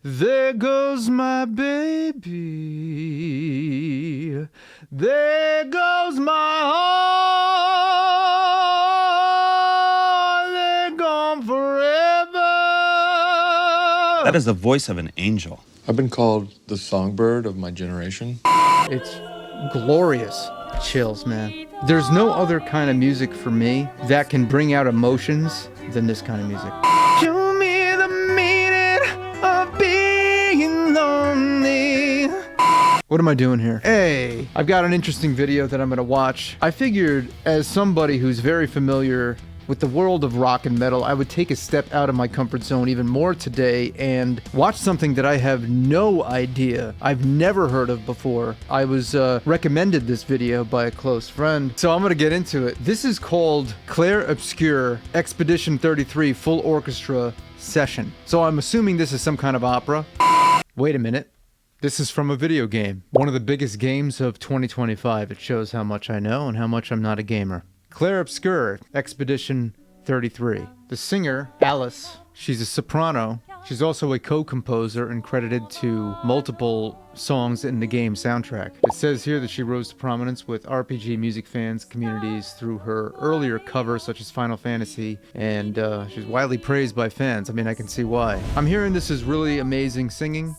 There goes my baby. There goes my heart. They're gone forever. That is the voice of an angel. I've been called the songbird of my generation. It's glorious. Chills, man. There's no other kind of music for me that can bring out emotions than this kind of music. Show me the meaning of being lonely. What am I doing here? Hey, I've got an interesting video that I'm gonna watch. I figured, as somebody who's very familiar with the world of rock and metal, I would take a step out of my comfort zone even more today and watch something that I have no idea, I've never heard of before. I was recommended this video by a close friend, so I'm gonna get into it. This is called Clair Obscur Expedition 33 Full Orchestra Session. So I'm assuming this is some kind of opera. Wait a minute. This is from a video game. One of the biggest games of 2025. It shows how much I know and how much I'm not a gamer. Clair Obscur, Expedition 33. The singer, Alice, she's a soprano. She's also a co-composer and credited to multiple songs in the game soundtrack. It says here that she rose to prominence with RPG music fans communities through her earlier covers such as Final Fantasy, and she's widely praised by fans. I mean, I can see why. I'm hearing this is really amazing singing,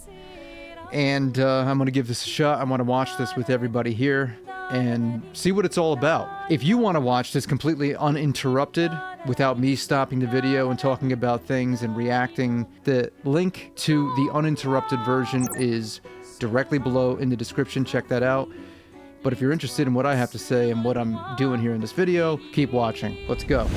and I'm gonna give this a shot. I wanna watch this with everybody here and see what it's all about. If you want to watch this completely uninterrupted without me stopping the video and talking about things and reacting, the link to the uninterrupted version is directly below in the description. Check that out. But if you're interested in what I have to say and what I'm doing here in this video, keep watching. Let's go.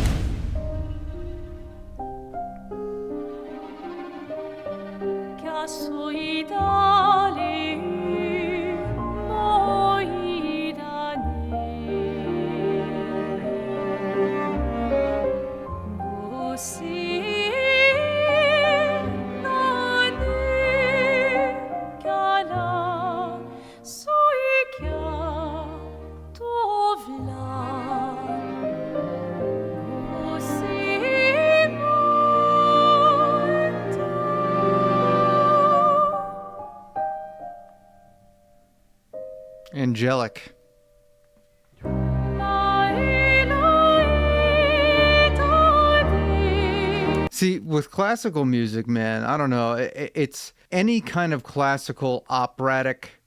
Angelic. See, with classical music, man, I don't know, it's any kind of classical operatic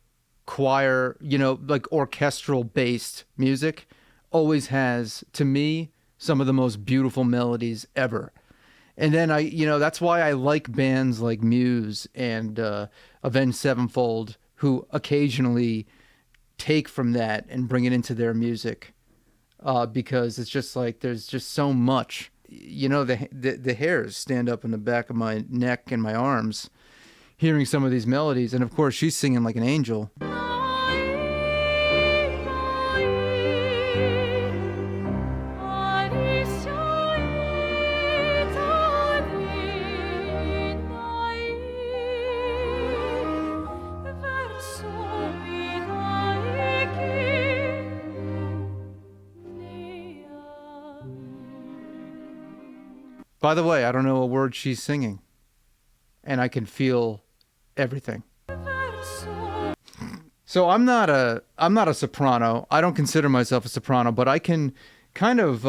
choir, you know, like orchestral based music always has, to me, some of the most beautiful melodies ever. And then that's why I like bands like Muse and Avenged Sevenfold, who occasionally take from that and bring it into their music, because it's just like there's just so much. You know, the hairs stand up in the back of my neck and my arms hearing some of these melodies. And of course she's singing like an angel. By the way, I don't know a word she's singing, and I can feel everything. So I'm not a soprano. I don't consider myself a soprano, but I can kind of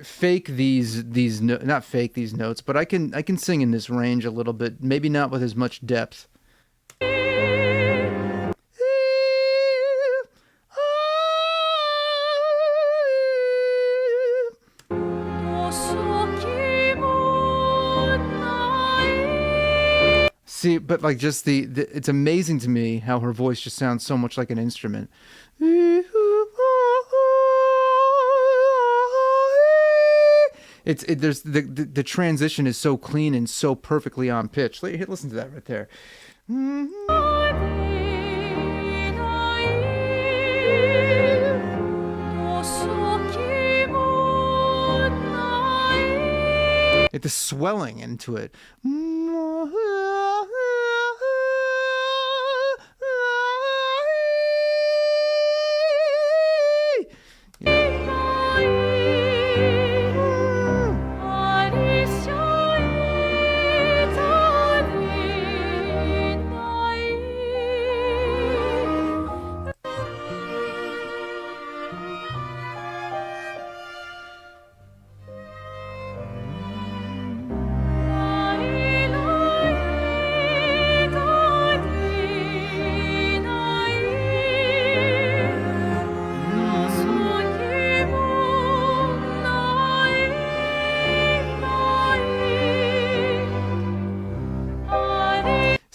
fake not fake these notes, but I can sing in this range a little bit, maybe not with as much depth. See, but like just it's amazing to me how her voice just sounds so much like an instrument. There's the transition is so clean and so perfectly on pitch. Listen to that right there. The swelling into it.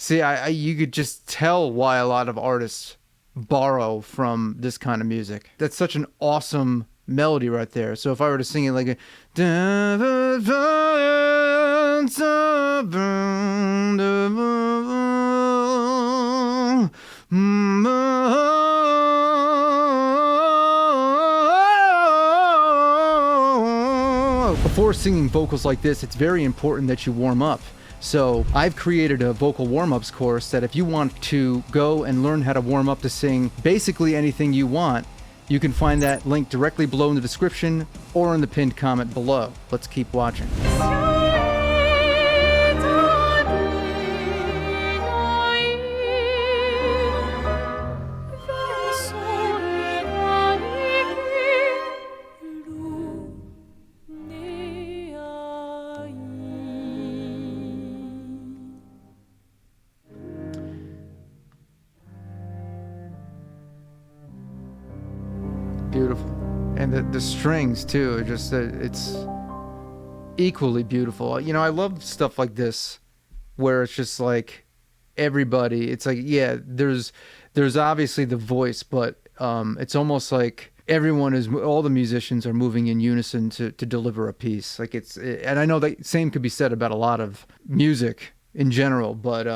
See, you could just tell why a lot of artists borrow from this kind of music. That's such an awesome melody right there. So if I were to sing it like a before singing vocals like this, it's very important that you warm up. So I've created a vocal warm-ups course that if you want to go and learn how to warm up to sing basically anything you want, you can find that link directly below in the description or in the pinned comment below. Let's keep watching. Beautiful. And the strings too are just it's equally beautiful. You know, I love stuff like this where it's just like everybody, it's like, yeah, there's obviously the voice, but it's almost like all the musicians are moving in unison to deliver a piece. Like and I know that same could be said about a lot of music in general, but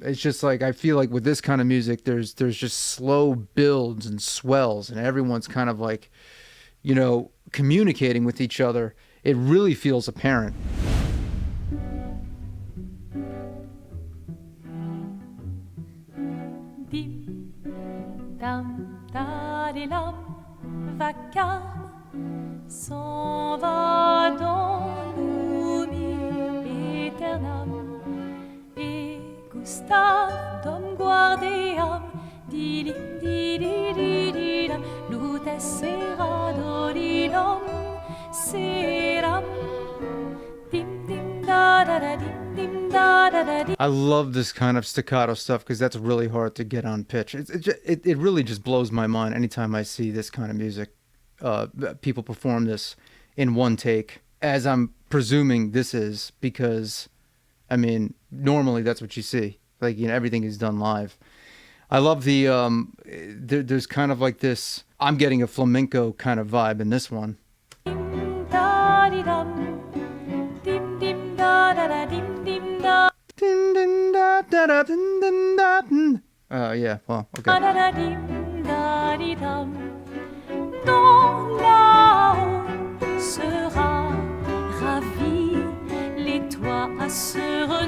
it's just like I feel like with this kind of music there's just slow builds and swells and everyone's kind of like, you know, communicating with each other. It really feels apparent. Dim dam da di lam vacarme s'en va dans l'oubli éternel. Gustav dom guardiam dilim di di di di dam lute sera dorilom seram dim dim da da da dim dim da da da dim. I love this kind of staccato stuff because that's really hard to get on pitch. It really just blows my mind anytime I see this kind of music. People perform this in one take, as I'm presuming this is, because I mean, normally that's what you see. Like, you know, everything is done live. I love the, there's kind of like this, I'm getting a flamenco kind of vibe in this one. Yeah, well, okay. À ce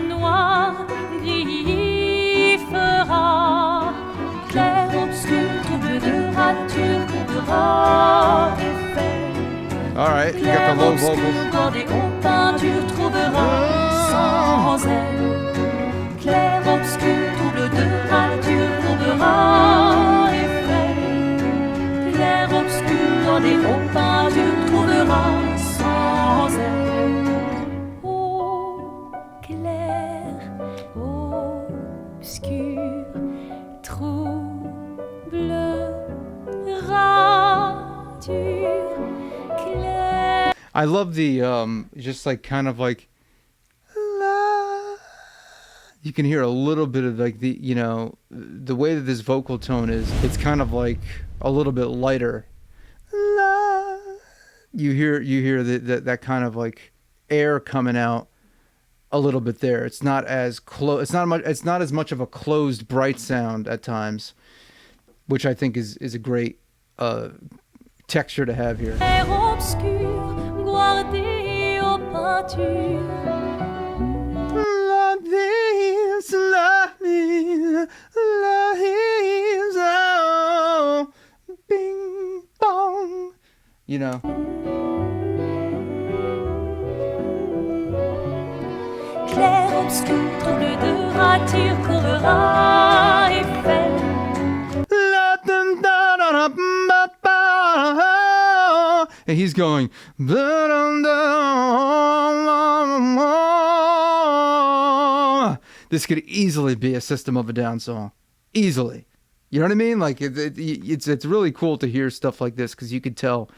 noir griffera, clair, obscur, trouble de rature, couvrera effet. All right, you got the low vocals. Bordé aux peintures, trouvera sans elle. Clair, obscur, trouble de rature, couvrera effet. Clair, obscur, bordé aux peintures, trouvera sans elle. Obscur, trouble, rature, clair. I love the just like kind of like la. You can hear a little bit of like the, you know, the way that this vocal tone is. It's kind of like a little bit lighter. La. You hear that kind of like air coming out a little bit there. It's not as close. It's not as much of a closed, bright sound at times, which I think is a great texture to have here. Bing bong, you know. Clair, obscur, trouble de rature, couvrera effet. And he's going. This could easily be a System of a Down song, easily. You know what I mean? Like it's really cool to hear stuff like this because you could tell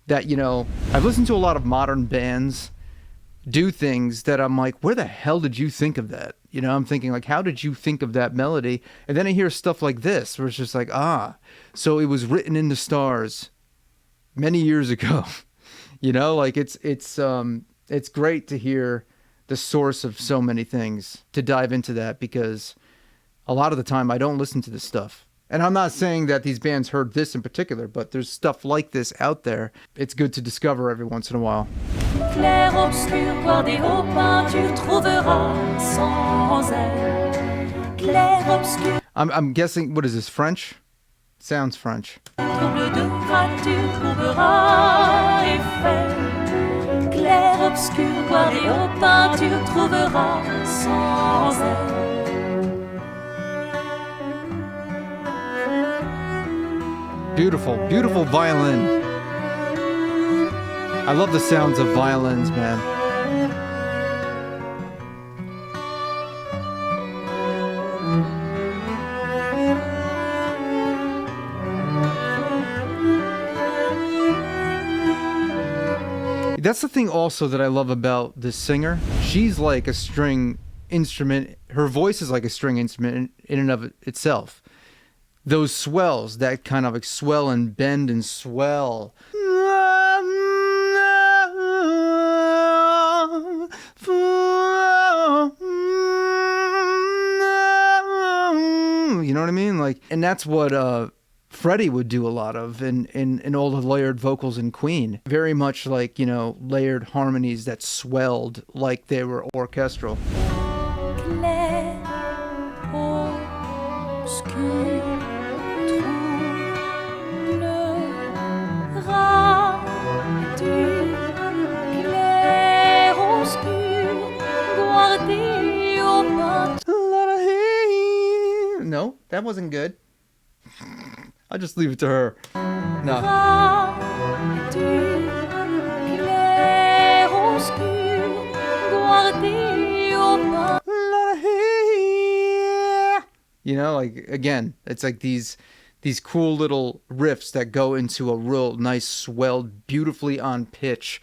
that, you know, I've listened to a lot of modern bands do things that I'm like, where the hell did you think of that? You know, I'm thinking like, how did you think of that melody? And then I hear stuff like this, where it's just like, so it was written in the stars many years ago. You know, like it's great to hear the source of so many things, to dive into that, because a lot of the time I don't listen to this stuff. And I'm not saying that these bands heard this in particular, but there's stuff like this out there. It's good to discover every once in a while. Clair, obscur, gloire des hauts pins, tu trouveras sans elle. Clair, obscur, I'm guessing, what is this, French? Sounds French. trouble de gras, tu trouveras effet. Clair, obscur, gloire des hauts pins, tu trouveras sans elle. Beautiful, beautiful violin. I love the sounds of violins, man. That's the thing also that I love about this singer. She's like a string instrument. Her voice is like a string instrument in and of itself. Those swells, that kind of like swell and bend and swell. You know what I mean? Like, and that's what Freddie would do a lot of in all the layered vocals in Queen. Very much like, you know, layered harmonies that swelled like they were orchestral. Clair, obscur, troublera du clair obscur, guardé au bas. No, that wasn't good. I'll just leave it to her. No. Du clair obscur, guardé au bas. You know, like, again, it's like these cool little riffs that go into a real nice, swelled, beautifully on pitch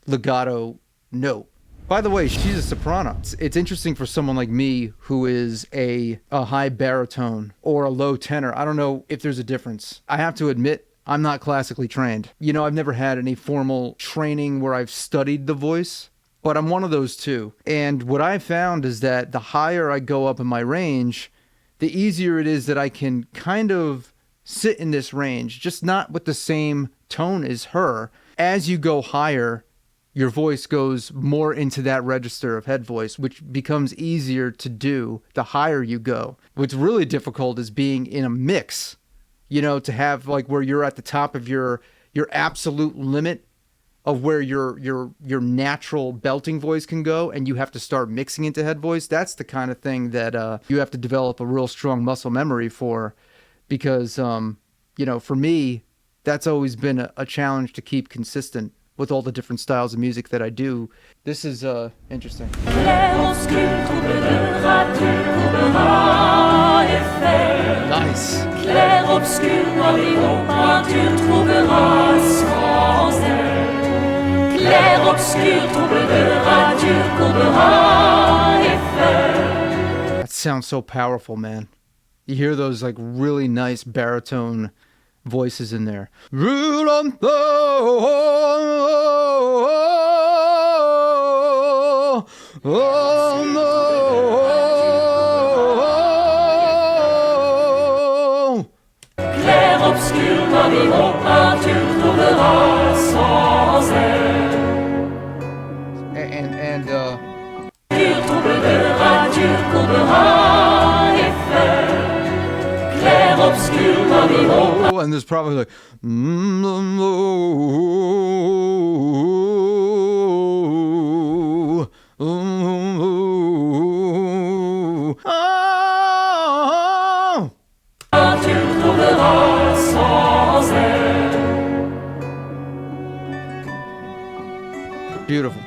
legato note. By the way, she's a soprano. It's interesting for someone like me who is a high baritone or a low tenor. I don't know if there's a difference. I have to admit, I'm not classically trained. You know, I've never had any formal training where I've studied the voice, but I'm one of those too. And what I've found is that the higher I go up in my range, the easier it is that I can kind of sit in this range, just not with the same tone as her. As you go higher, your voice goes more into that register of head voice, which becomes easier to do the higher you go. What's really difficult is being in a mix, you know, to have like where you're at the top of your absolute limit of where your natural belting voice can go, and you have to start mixing into head voice. That's the kind of thing that you have to develop a real strong muscle memory for, because you know, for me, that's always been a challenge to keep consistent with all the different styles of music that I do. This is interesting. Nice. Clair obscur, tu trouveras sans elle. Clair obscur, tu courberas effet. That sounds so powerful, man. You hear those like really nice baritone voices in there. Clair obscur, tu trouveras sans elle. And Tu courberas effet. Clair obscur, and there's probably like tu trouveras sans elle. beautiful.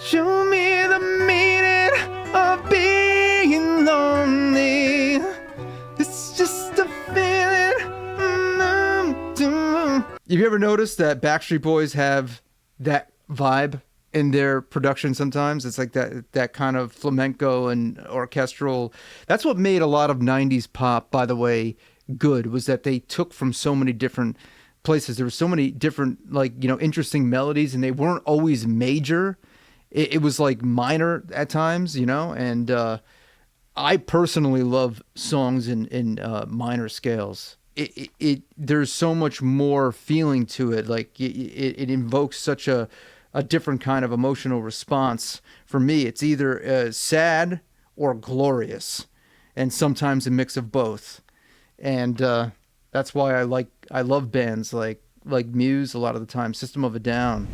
Show me the meaning of being lonely. It's just a feeling. Have you ever noticed that Backstreet Boys have that vibe in their production sometimes? It's like that kind of flamenco and orchestral. That's what made a lot of 90s pop, by the way, good, was that they took from so many different places. There were so many different, like, interesting melodies, and they weren't always major. It was like minor at times, and I personally love songs in minor scales. There's so much more feeling to it. Like it invokes such a different kind of emotional response. For me, it's either sad or glorious, and sometimes a mix of both. And that's why I love bands like Muse a lot of the time, System of a Down.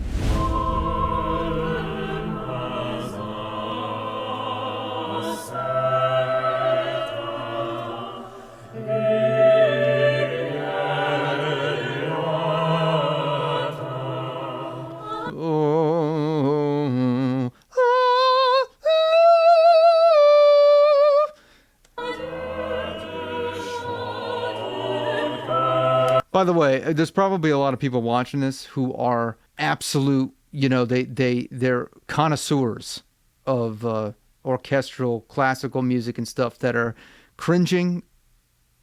By the way, there's probably a lot of people watching this who are absolute, they're connoisseurs of orchestral, classical music and stuff that are cringing,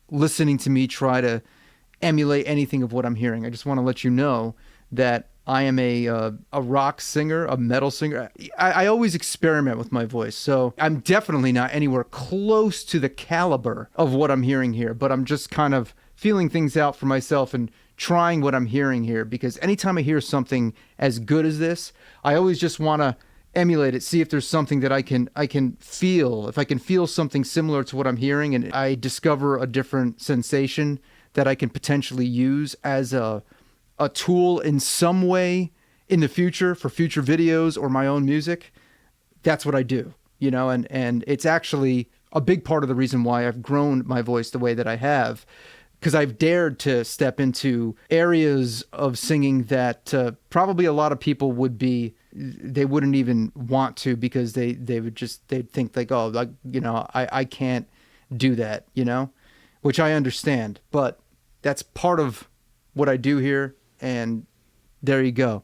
listening to me try to emulate anything of what I'm hearing. I just want to let you know that I am a rock singer, a metal singer. I always experiment with my voice, so I'm definitely not anywhere close to the caliber of what I'm hearing here, but I'm just kind of feeling things out for myself and trying what I'm hearing here, because anytime I hear something as good as this, I always just want to emulate it, see if there's something that I can feel, if I can feel something similar to what I'm hearing, and I discover a different sensation that I can potentially use as a tool in some way in the future for future videos or my own music. That's what I do, and it's actually a big part of the reason why I've grown my voice the way that I have, because I've dared to step into areas of singing that probably a lot of people they wouldn't even want to, because they'd think like, oh, like, I can't do that, which I understand, but that's part of what I do here. And there you go.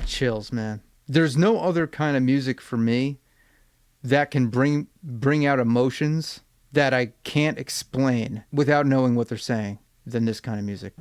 Chills, man. There's no other kind of music for me that can bring out emotions that I can't explain without knowing what they're saying than this kind of music.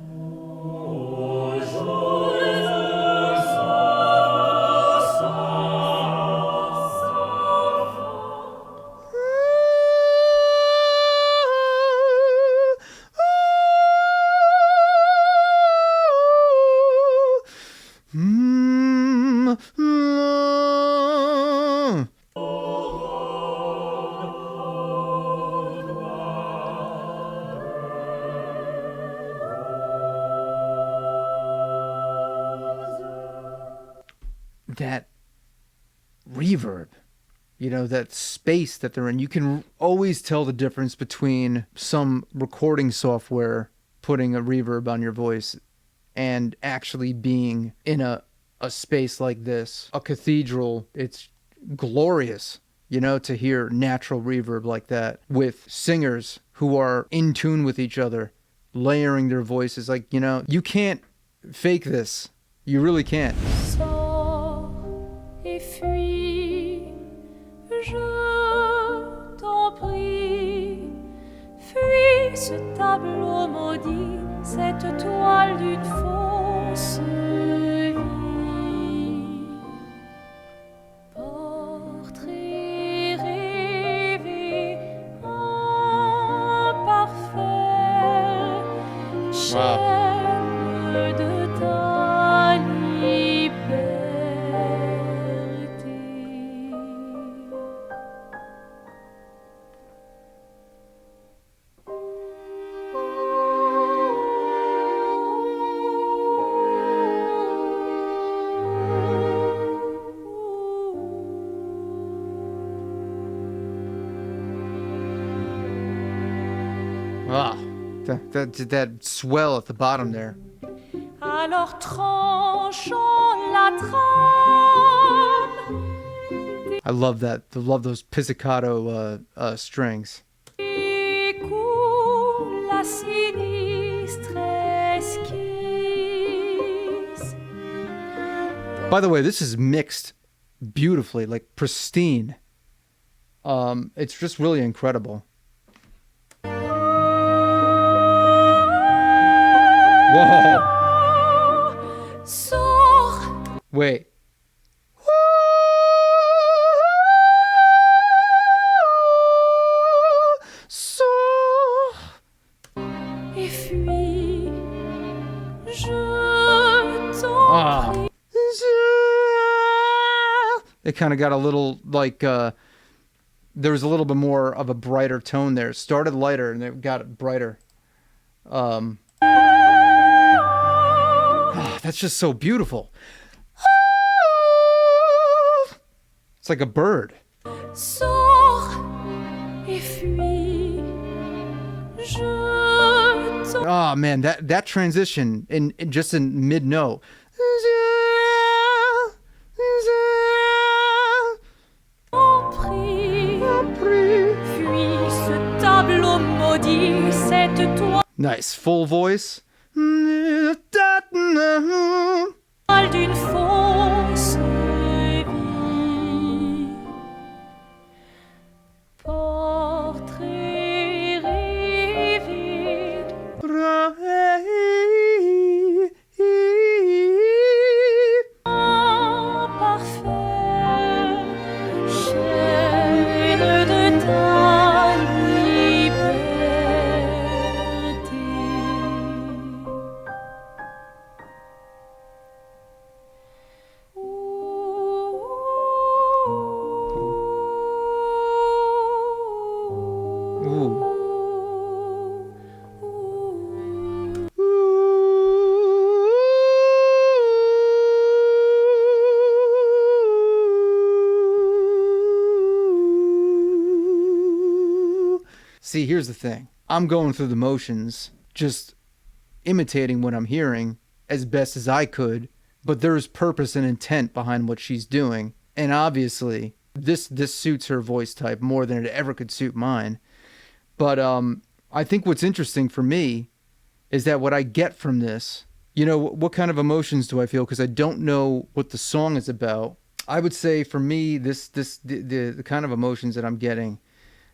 That reverb, that space that they're in. You can always tell the difference between some recording software putting a reverb on your voice and actually being in a space like this, a cathedral. It's glorious, to hear natural reverb like that with singers who are in tune with each other, layering their voices. Like, you can't fake this. You really can't. Et fuis, je t'en prie, fuis ce tableau maudit, cette toile d'une fausse vie. Portrait rêvé, imparfait, chaîne de ta liberté. Ah, that swell at the bottom there. Alors tranchons la trame. I love that. I love those pizzicato strings. Découle la sinistre esquisse. By the way, this is mixed beautifully, like pristine. It's just really incredible. Whoa! Sors. Wait. Et fuis, je t'en prie. It kind of got a little like there was a little bit more of a brighter tone there. It started lighter and it got brighter. That's just so beautiful. It's like a bird. Sors et fuis, je t'en Oh man, that transition in just in mid note. prie. Fuis ce tableau maudit, cette toile Nice full voice. d'une fausse vie. Portrait rêvé. Parfait, chaîne de ta liberté. See, here's the thing. I'm going through the motions, just imitating what I'm hearing as best as I could, but there's purpose and intent behind what she's doing. And obviously, this suits her voice type more than it ever could suit mine. But I think what's interesting for me is that what I get from this, you know, what kind of emotions do I feel? Because I don't know what the song is about. I would say for me, the kind of emotions that I'm getting,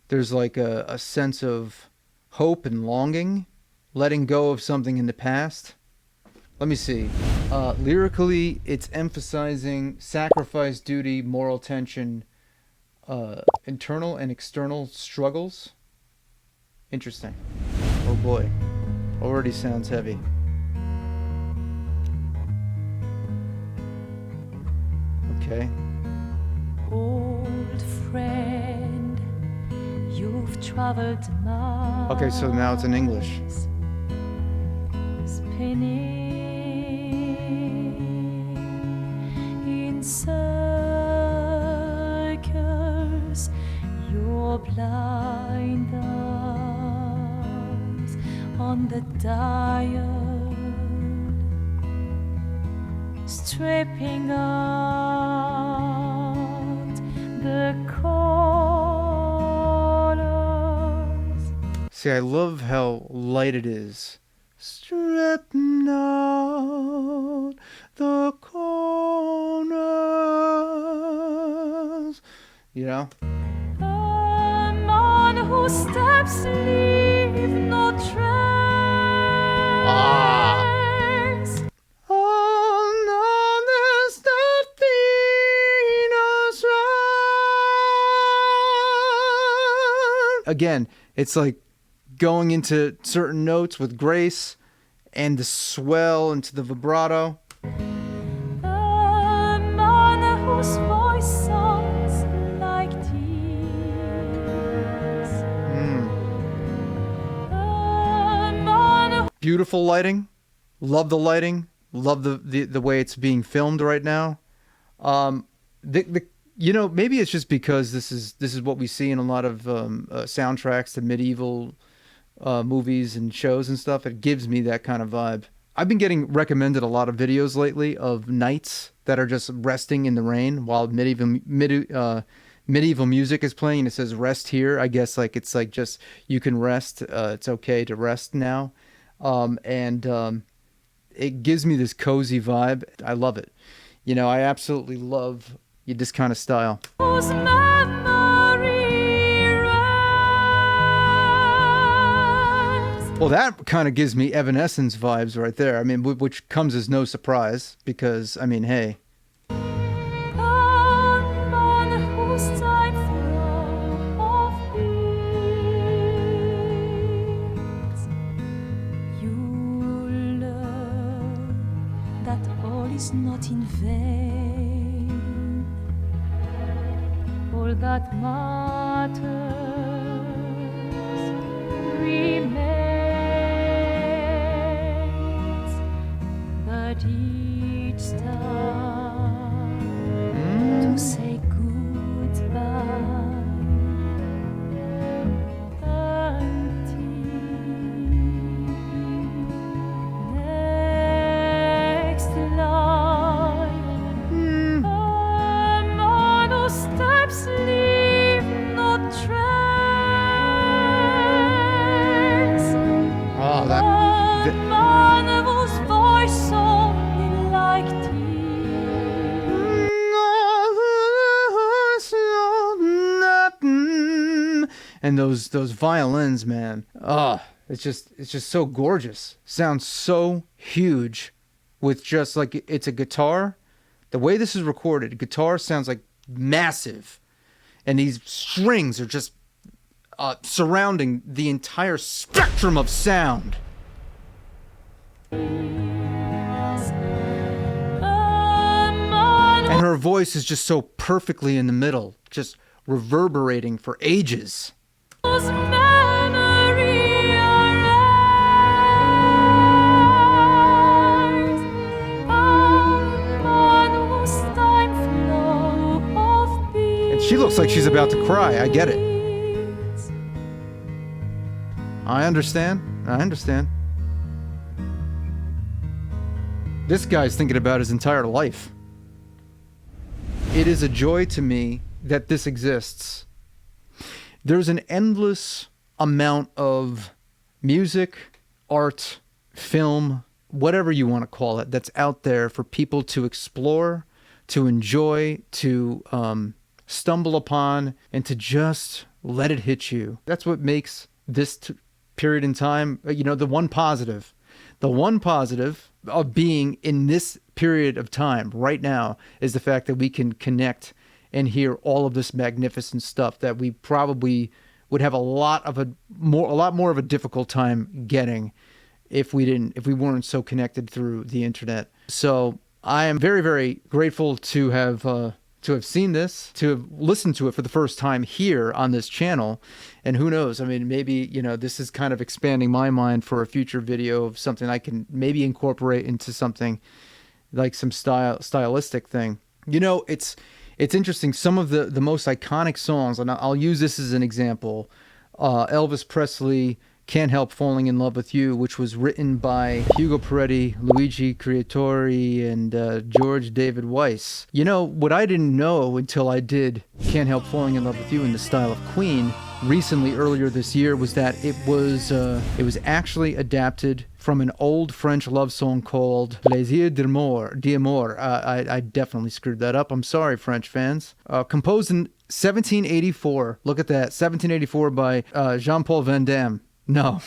there's like a sense of hope and longing, letting go of something in the past. Let me see. Lyrically, it's emphasizing sacrifice, duty, moral tension, internal and external struggles. Interesting. Oh boy. Already sounds heavy. Okay. Old friend, you've traveled miles. Okay, so now it's in English. Spinning in circles, your blind eyes on the dial, stripping out the colors. See, I love how light it is. Stripping out the corners. You know? A man whose steps leave no trace. Oh, no, there's nothing else wrong. Again, it's like going into certain notes with grace and the swell into the vibrato. A man whose voice sounds like tears. A man who Beautiful lighting. Love the lighting. Love the way it's being filmed right now. You know, maybe it's just because this is what we see in a lot of soundtracks to medieval movies and shows and stuff. It gives me that kind of vibe. I've been getting recommended a lot of videos lately of nights that are just resting in the rain while medieval music is playing, and it says rest here. I guess like it's like just you can rest. It's okay to rest now, and it gives me this cozy vibe. I love it. You know, I absolutely love this kind of style. Whose memory rests. Well, that kind of gives me Evanescence vibes right there. I mean, which comes as no surprise because, I mean, hey. Upon whose time flow of beats, you learn that all is not in vain. All that matters remains, but each time to say goodbye until next line. A man whose steps leave no trace. Oh, A man whose voice only like and those violins, man. It's just so gorgeous. Sounds so huge with just like it's a guitar. The way this is recorded, guitar sounds like massive, and these strings are just surrounding the entire spectrum of sound. And her voice is just so perfectly in the middle, just reverberating for ages. whose memory arise. A man whose time flow of And she looks like she's about to cry. I get it. beats. I understand. This guy's thinking about his entire life. It is a joy to me that this exists. There's an endless amount of music, art, film, whatever you want to call it, that's out there for people to explore, to enjoy, to stumble upon, and to just let it hit you. That's what makes this period in time, the one positive of being in this period of time right now is the fact that we can connect and hear all of this magnificent stuff that we probably would have a lot more of a difficult time getting if we weren't so connected through the internet. So I am very, very grateful to have seen this, to have listened to it for the first time here on this channel. And who knows, I mean, maybe, this is kind of expanding my mind for a future video of something I can maybe incorporate into something like some stylistic thing. It's interesting. Some of the most iconic songs, and I'll use this as an example. Elvis Presley, Can't Help Falling in Love with You, which was written by Hugo Peretti, Luigi Creatori, and George David Weiss. What I didn't know until I did Can't Help Falling in Love with You in the style of Queen earlier this year was that it was actually adapted from an old French love song called Plaisir d'amour. I definitely screwed that up. I'm sorry, French fans. Composed in 1784. Look at that. 1784 by Jean-Paul Van Damme. No,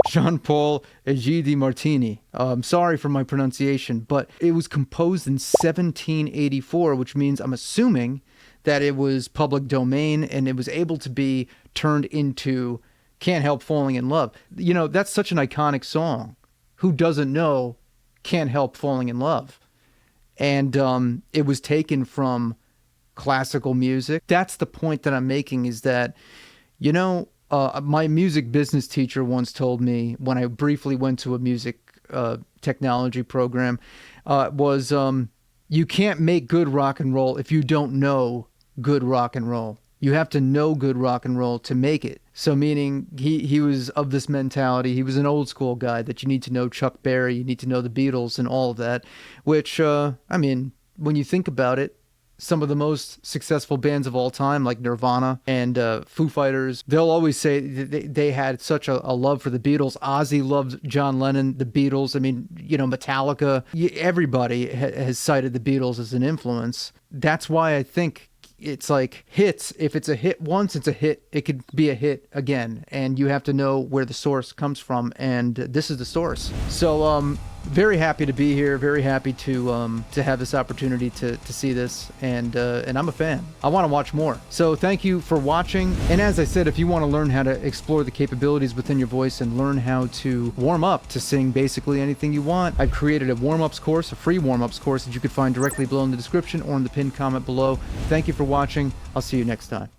Jean-Paul Egidi Martini. I'm sorry for my pronunciation, but it was composed in 1784, which means I'm assuming that it was public domain and it was able to be turned into Can't Help Falling in Love. That's such an iconic song. Who doesn't know Can't Help Falling in Love? And it was taken from classical music. That's the point that I'm making, is that, my music business teacher once told me when I briefly went to a music technology program, was you can't make good rock and roll if you don't know good rock and roll. You have to know good rock and roll to make it. So meaning he was of this mentality. He was an old school guy that you need to know Chuck Berry, you need to know the Beatles and all of that, which, I mean, when you think about it, some of the most successful bands of all time, like Nirvana and Foo Fighters, they'll always say they had such a love for the Beatles. Ozzy loved John Lennon, the Beatles. I mean, you know, Metallica. Everybody has cited the Beatles as an influence. That's why I think it's like hits. If it's a hit once, it's a hit. It could be a hit again, and you have to know where the source comes from, and this is the source. So, very happy to be here. Very happy to have this opportunity to see this, and I'm a fan. I want to watch more. So thank you for watching. And as I said, if you want to learn how to explore the capabilities within your voice and learn how to warm up to sing basically anything you want, I've created a warm-ups course, a free warm-ups course that you can find directly below in the description or in the pinned comment below. Thank you for watching. I'll see you next time.